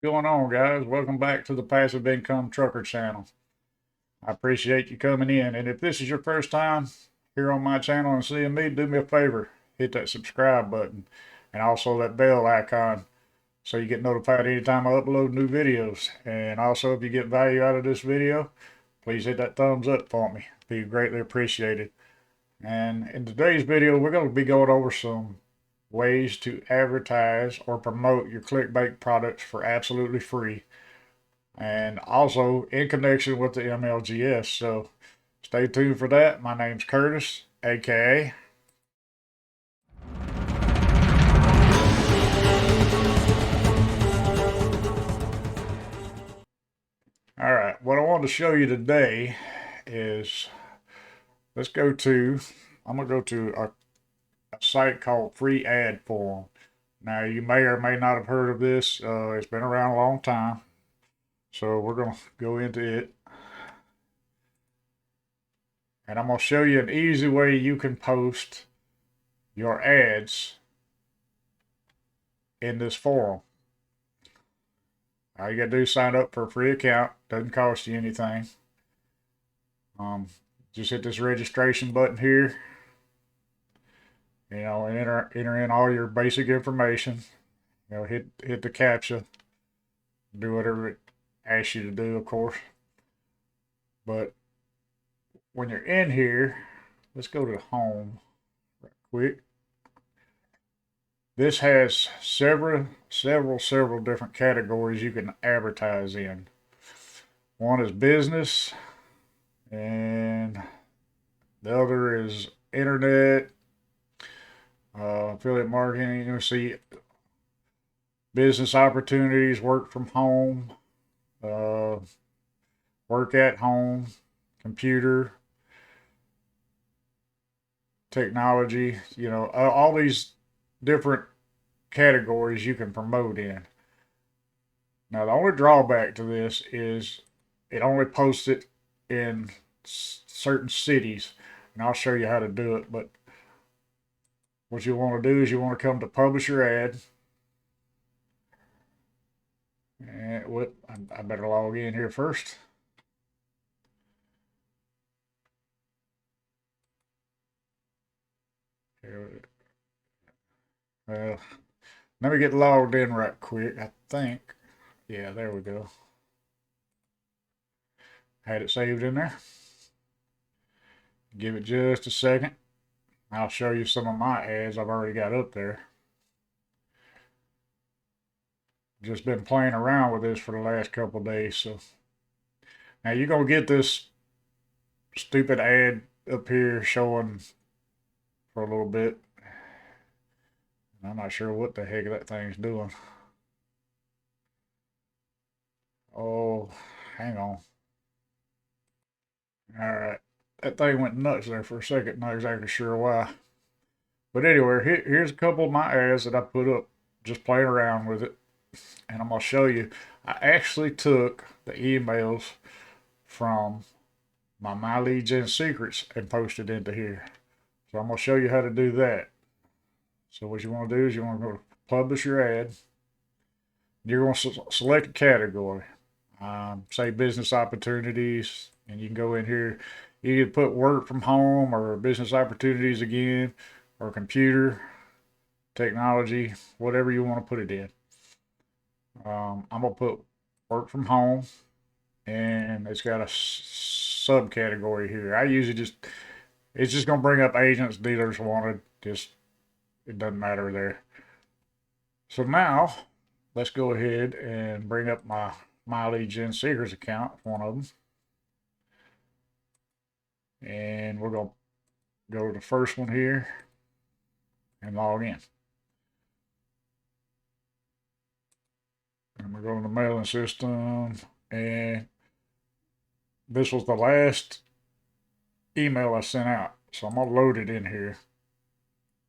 Going on, guys? Welcome back to the Passive Income Trucker channel. I appreciate you coming in. And if this is your first time here on my channel and seeing me, do me a favor, hit that subscribe button and also that bell icon so you get notified anytime I upload new videos. And also, if you get value out of this video, please hit that thumbs up for me. Be greatly appreciated. And in today's video, we're going to be going over some ways to advertise or promote your Clickbank products for absolutely free, and also in connection with the MLGS. So stay tuned for that. My name's Curtis, aka. All right, what I want to show you today is let's go to, I'm going to go to a site called Free Ad Forum. Now, you may or may not have heard of this. It's been around a long time. So we're going to go into it. And I'm going to show you an easy way you can post your ads in this forum. All you got to do is sign up for a free account. Doesn't cost you anything. Um, just hit this registration button here. You know, and enter in all your basic information. You know, hit the CAPTCHA. Do whatever it asks you to do, of course. But when you're in here, let's go to home right quick. This has several different categories you can advertise in. One is business, and the other is internet, affiliate marketing. You see business opportunities, work from home, uh, work at home, computer, technology. You know, all these different categories you can promote in. Now, the only drawback to this is it only posts it in certain cities, and I'll show you how to do it. But what you want to do is you want to come to publish your ad. And what I better log in here first. Uh, Let me get logged in right quick. I think. Yeah, there we go. Had it saved in there. Give it just a second. I'll show you some of my ads I've already got up there. Just been playing around with this for the last couple of days. So now you're going to get this stupid ad up here showing for a little bit. I'm not sure what the heck that thing's doing. Oh, hang on. All right. That thing went nuts there for a second. Not exactly sure why. But anyway, here's a couple of my ads that I put up just playing around with it. And I'm going to show you. I actually took the emails from my lead gen secrets and posted into here. So I'm going to show you how to do that. So what you want to do is you want to go to publish your ad. You're going to select a category. Say business opportunities, and you can go in here. You can put work from home or business opportunities again, or computer, technology, whatever you want to put it in. I'm going to put work from home, and it's got a subcategory here. I usually it's just going to bring up agents, dealers wanted. Just, it doesn't matter there. So now, let's go ahead and bring up my lead gen secrets account, one of them. And we're going to go to the first one here and log in. And we're going to the mailing system. And this was the last email I sent out. So I'm going to load it in here.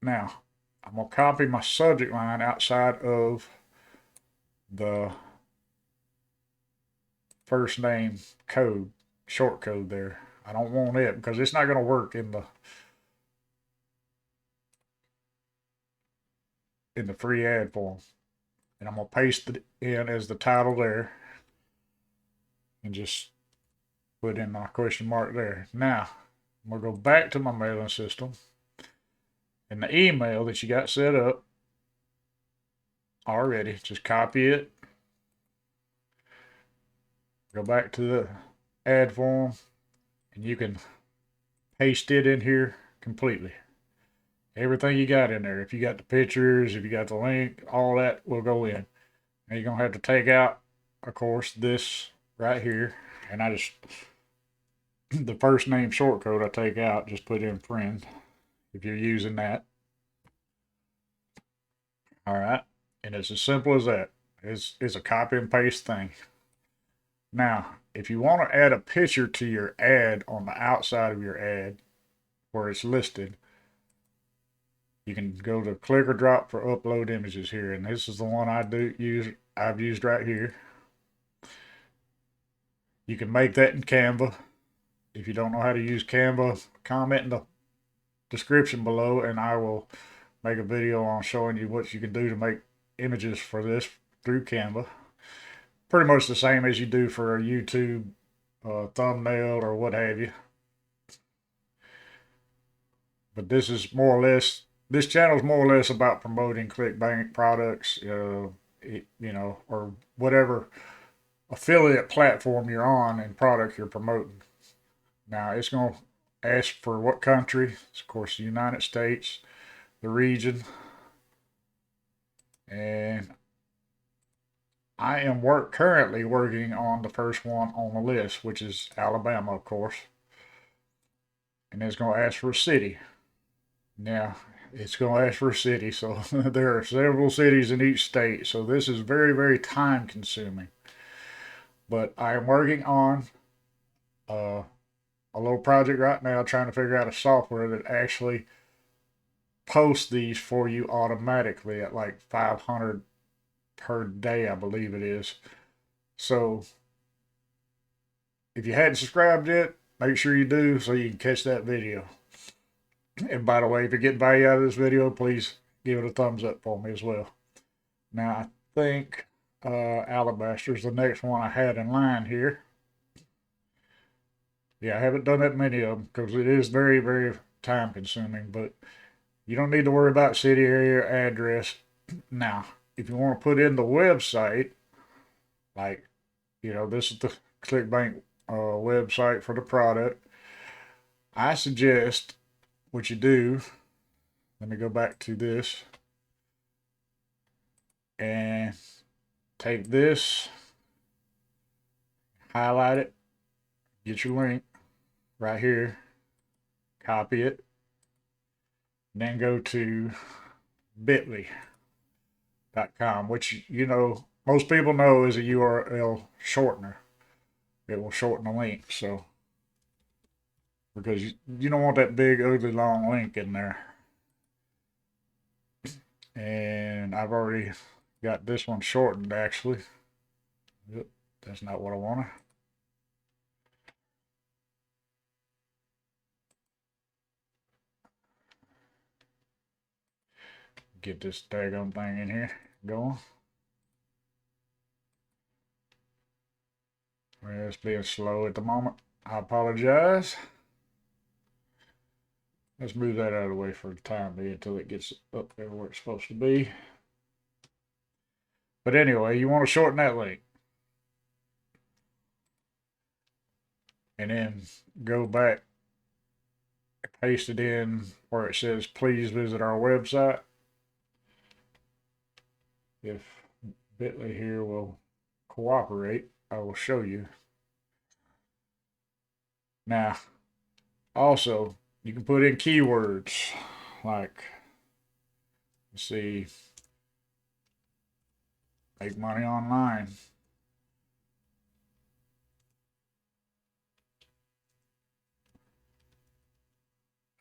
Now, I'm going to copy my subject line outside of the first name code, short code there. I don't want it because it's not going to work in the free ad form. and I'm going to paste it in as the title there and just put in my question mark there. Now, I'm going to go back to my mailing system, and the email that you got set up already, just copy it, go back to the ad form, and you can paste it in here completely. Everything you got in there. If you got the pictures, if you got the link, all that will go in. And you're going to have to take out, of course, this right here. And I just, the first name short code I take out, just put in friend if you're using that. All right. And it's as simple as that. It's a copy and paste thing. Now, if you want to add a picture to your ad on the outside of your ad where it's listed, you can go to click or drop for upload images here. And this is the one I've used right here. You can make that in Canva. If you don't know how to use Canva, comment in the description below and I will make a video on showing you what you can do to make images for this through Canva. Pretty much the same as you do for a YouTube thumbnail or what have you. But this is more or less, this channel is more or less about promoting Clickbank products, you know, or whatever affiliate platform you're on and product you're promoting. Now it's going to ask for what country. It's of course the United States, the region, and I am currently working on the first one on the list, which is Alabama, of course. And it's going to ask for a city. Now, it's going to ask for a city, so there are several cities in each state. So this is very, very time consuming. But I am working on a little project right now trying to figure out a software that actually posts these for you automatically at like 500 per day, I believe it is. So if you hadn't subscribed yet, make sure you do so you can catch that video. And by the way, if you're getting value out of this video, please give it a thumbs up for me as well. Now, I think Alabaster is the next one I had in line here. Yeah, I haven't done that many of them because it is very, very time consuming, but you don't need to worry about city, area, address. Now, if you want to put in the website, like, you know, this is the Clickbank website for the product, I suggest what you do, let me go back to this, and take this, highlight it, get your link right here, copy it, then go to bit.ly.com, which, you know, most people know is a URL shortener. It will shorten the link, so because you don't want that big ugly long link in there. And I've already got this one shortened actually. Yep, that's not what I wanted. Get this daggone thing in here going. Well, it's being slow at the moment. I apologize. Let's move that out of the way for the time being until it gets up there where it's supposed to be. But anyway, you want to shorten that link. And then go back, paste it in where it says, please visit our website. If Bitly here will cooperate, I will show you. Now, also, you can put in keywords like, let's see, make money online.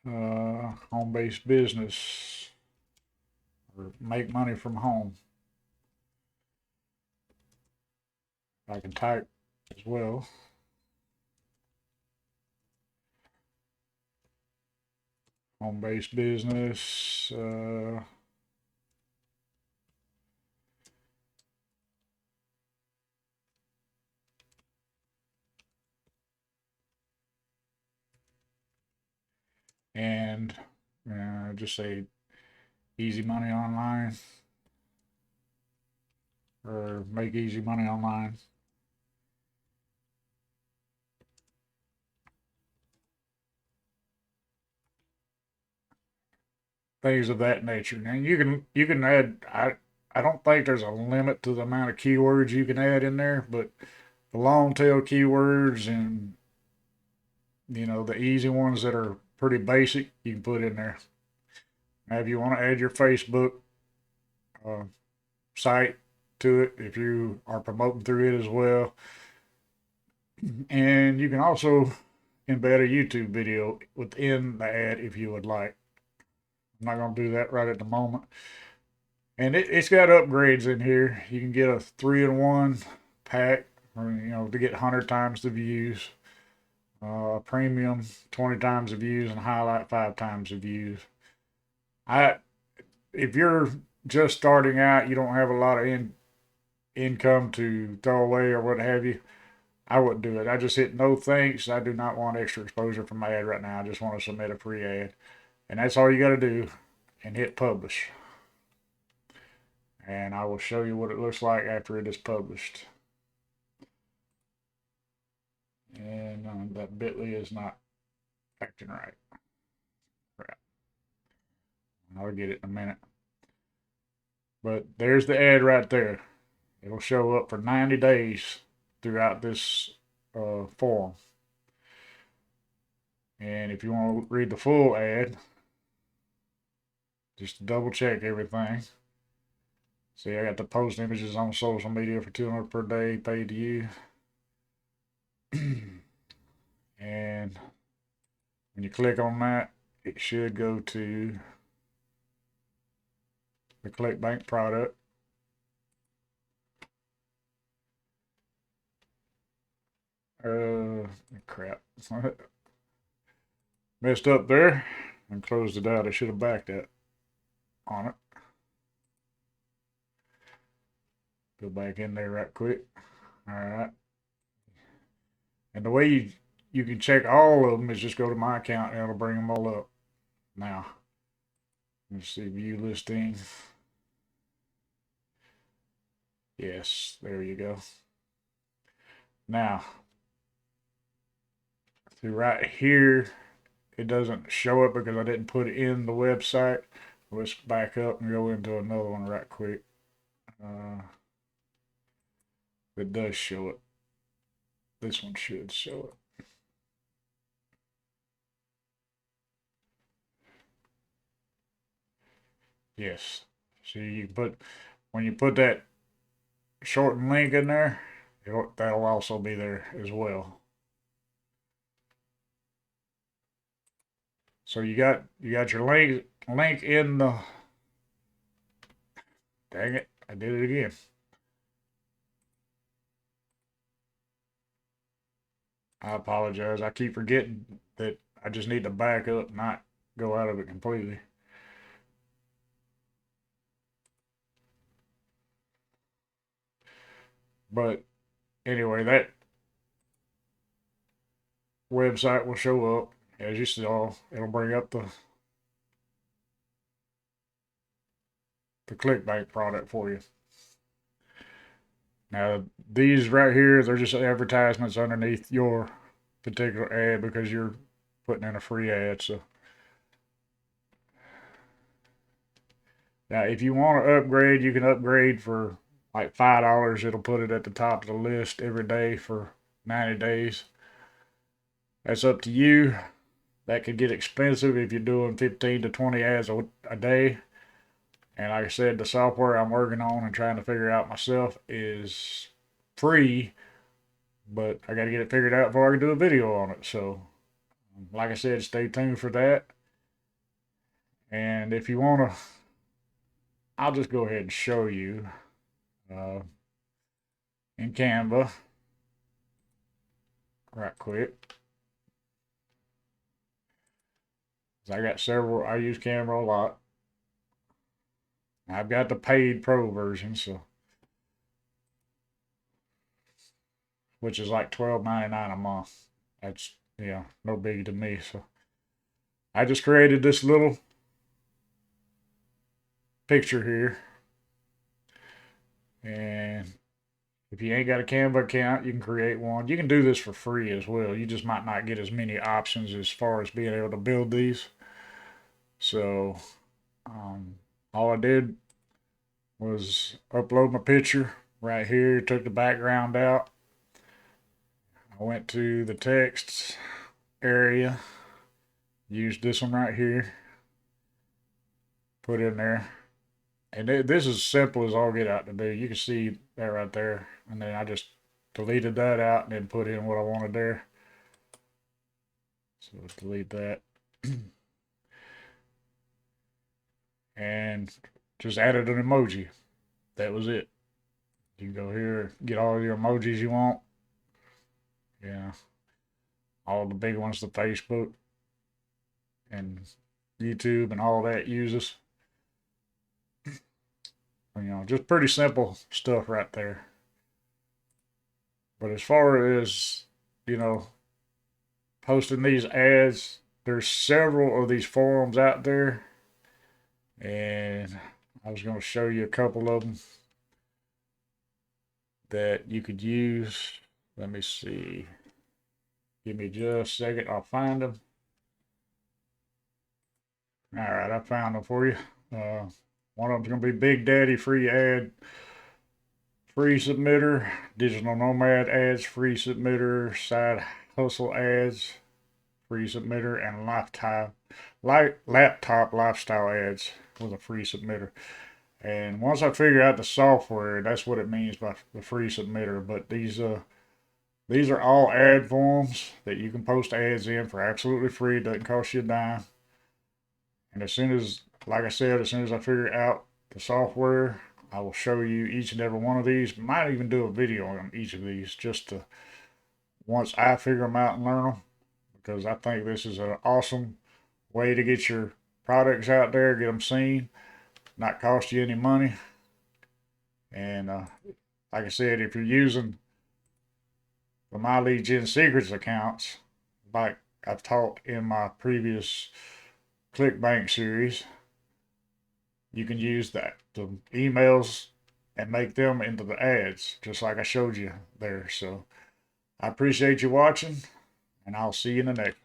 Home-based business, or make money from home. I can type as well. Home-based business. and just say easy money online or make easy money online. Things of that nature. And you can add I don't think there's a limit to the amount of keywords you can add in there, but the long tail keywords and the easy ones that are pretty basic you can put in there. Now if you want to add your Facebook uh, site to it, if you are promoting through it as well, and you can also embed a YouTube video within the ad if you would like. I'm not going to do that right at the moment. And it's got upgrades in here. You can get a 3-in-1 pack, or to get 100 times the views. Premium 20 times the views, and highlight 5 times the views. If you're just starting out, you don't have a lot of income to throw away or what have you, I wouldn't do it. I just hit no thanks. I do not want extra exposure from my ad right now. I just want to submit a free ad. And that's all you got to do, and hit publish. And I will show you what it looks like after it is published. And that bit.ly is not acting right. Crap. I'll get it in a minute. But there's the ad right there. It'll show up for 90 days throughout this form. And if you want to read the full ad, just double check everything. See, I got the post images on social media for $200 per day paid to you. And when you click on that, it should go to the Clickbank product. Crap. Messed up there and closed it out. I should have backed that on it. Go back in there right quick. All right. And the way you can check all of them is just go to my account and it'll bring them all up. Now, let's see, view listing. Yes, there you go. Now, see right here, it doesn't show it because I didn't put it in the website. Let's back up and go into another one right quick. It does show it. This one should show it. Yes. See, when you put that shortened link in there, that'll also be there as well. So you got your link in the. Dang it! I did it again. I apologize. I keep forgetting that I just need to back up, not go out of it completely. But anyway, that website will show up as you saw. It'll bring up the Clickbank product for you. Now these right here, they're just advertisements underneath your particular ad because you're putting in a free ad. So now if you want to upgrade, you can upgrade for like $5. It'll put it at the top of the list every day for 90 days. That's up to you. That could get expensive if you're doing 15 to 20 ads a day. And like I said, the software I'm working on and trying to figure out myself is free, but I got to get it figured out before I can do a video on it. So, like I said, stay tuned for that. And if you want to, I'll just go ahead and show you in Canva right quick. I got several, I use Canva a lot. I've got the paid pro version, so which is like $12.99 a month. That's no biggie to me. So I just created this little picture here. And if you ain't got a Canva account, you can create one. You can do this for free as well. You just might not get as many options as far as being able to build these. So um, all I did was upload my picture right here, took the background out. I went to the text area, used this one right here, put in there. And this is simple as all get out to do. You can see that right there. And then I just deleted that out and then put in what I wanted there. So delete that. And just added an emoji. That was it. You can go here, get all your emojis you want. Yeah. All the big ones, the Facebook and YouTube and all that uses. Just pretty simple stuff right there. But as far as, you know, posting these ads, there's several of these forums out there. And I was going to show you a couple of them that you could use. Let me see. Give me just a second. I'll find them. All right, I found them for you. One of them's going to be Big Daddy free ad, free submitter, digital nomad ads, free submitter, side hustle ads, free submitter, and laptop lifestyle ads with a free submitter. And once I figure out the software, that's what it means by the free submitter. But these are all ad forms that you can post ads in for absolutely free. It doesn't cost you a dime. And like I said, as soon as I figure out the software, I will show you each and every one of these. Might even do a video on each of these just to, once I figure them out and learn them, because I think this is an awesome way to get your products out there, get them seen, not cost you any money. And like I said, if you're using the My Lead Gen Secrets accounts, like I've taught in my previous Clickbank series, you can use the emails and make them into the ads, just like I showed you there. So I appreciate you watching, and I'll see you in the next.